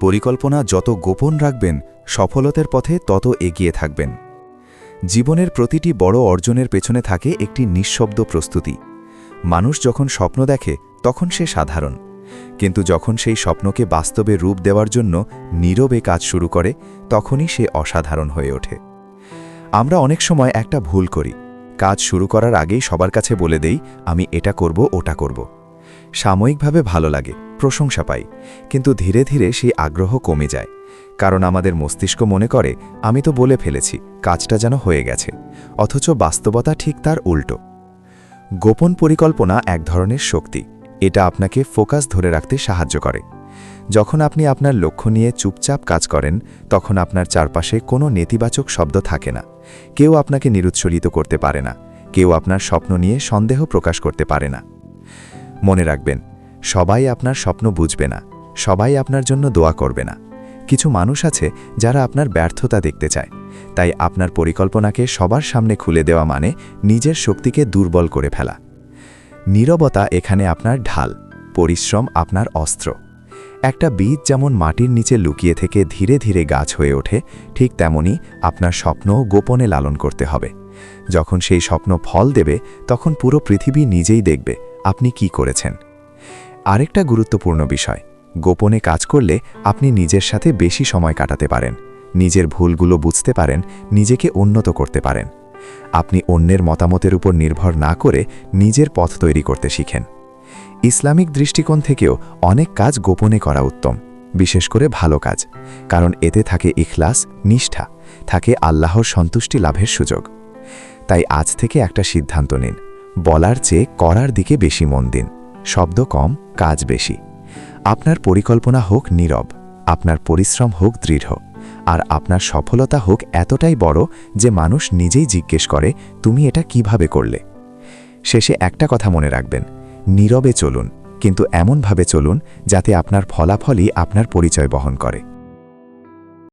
পরিকল্পনা যত গোপন রাখবেন, সফলতার পথে তত এগিয়ে থাকবেন। জীবনের প্রতিটি বড় অর্জনের পেছনে থাকে একটি নিঃশব্দ প্রস্তুতি। মানুষ যখন স্বপ্ন দেখে তখন সে সাধারণ, কিন্তু যখন সেই স্বপ্নকে বাস্তবে রূপ দেওয়ার জন্য নীরবে কাজ শুরু করে, তখনই সে অসাধারণ হয়ে ওঠে। আমরা অনেক সময় একটা ভুল করি, কাজ শুরু করার আগেই সবার কাছে বলে দেই, আমি এটা করব, ওটা করব। সাময়িকভাবে ভালো লাগে, প্রশংসা পাই, কিন্তু ধীরে ধীরে সেই আগ্রহ কমে যায়, কারণ আমাদের মস্তিষ্ক মনে করে আমি তো বলে ফেলেছি, কাজটা যেন হয়ে গেছে, অথচ বাস্তবতা ঠিক তার উল্টো। গোপন পরিকল্পনা এক ধরনের শক্তি, এটা আপনাকে ফোকাস ধরে রাখতে সাহায্য করে। যখন আপনি আপনার লক্ষ্য নিয়ে চুপচাপ কাজ করেন, তখন আপনার চারপাশে কোনো নেতিবাচক শব্দ থাকে না। কেউ আপনাকে নিরুৎসাহিত করতে পারে না, কেউ আপনার স্বপ্ন নিয়ে সন্দেহ প্রকাশ করতে পারে না। মনে রাখবেন, সবাই আপনার স্বপ্ন বুঝবে না, সবাই আপনার জন্য দোয়া করবে না। কিছু মানুষ আছে যারা আপনার ব্যর্থতা দেখতে চায়, তাই আপনার পরিকল্পনাকে সবার সামনে খুলে দেওয়া মানে নিজের শক্তিকে দুর্বল করে ফেলা। নীরবতা এখানে আপনার ঢাল, পরিশ্রম আপনার অস্ত্র। একটা বীজ যেমন মাটির নিচে লুকিয়ে থেকে ধীরে ধীরে গাছ হয়ে ওঠে, ঠিক তেমনি আপনার স্বপ্ন গোপনে লালন করতে হবে। যখন সেই স্বপ্ন ফল দেবে, তখন পুরো পৃথিবী নিজেই দেখবে আপনি কি করেছেন। আরেকটা গুরুত্বপূর্ণ বিষয়, গোপনে কাজ করলে আপনি নিজের সাথে বেশি সময় কাটাতে পারেন, নিজের ভুলগুলো বুঝতে পারেন, নিজেকে উন্নত করতে পারেন। আপনি অন্যের মতামতের উপর নির্ভর না করে নিজের পথ তৈরি করতে শিখেন। ইসলামিক দৃষ্টিকোণ থেকেও অনেক কাজ গোপনে করা উত্তম, বিশেষ করে ভালো কাজ, কারণ এতে থাকে ইখলাস, নিষ্ঠা, থাকে আল্লাহর সন্তুষ্টি লাভের সুযোগ। তাই আজ থেকে একটা সিদ্ধান্ত নিন, বলার চেয়ে করার দিকে বেশি মন দিন। শব্দ কম, কাজ বেশি। আপনার পরিকল্পনা হোক নীরব, আপনার পরিশ্রম হোক দৃঢ়, আর আপনার সফলতা হোক এতটাই বড় যে মানুষ নিজেই জিজ্ঞেস করে, তুমি এটা কিভাবে করলে? শেষে একটা কথা মনে রাখবেন, নীরবে চলুন, কিন্তু এমনভাবে চলুন যাতে আপনার ফলাফলই আপনার পরিচয় বহন করে।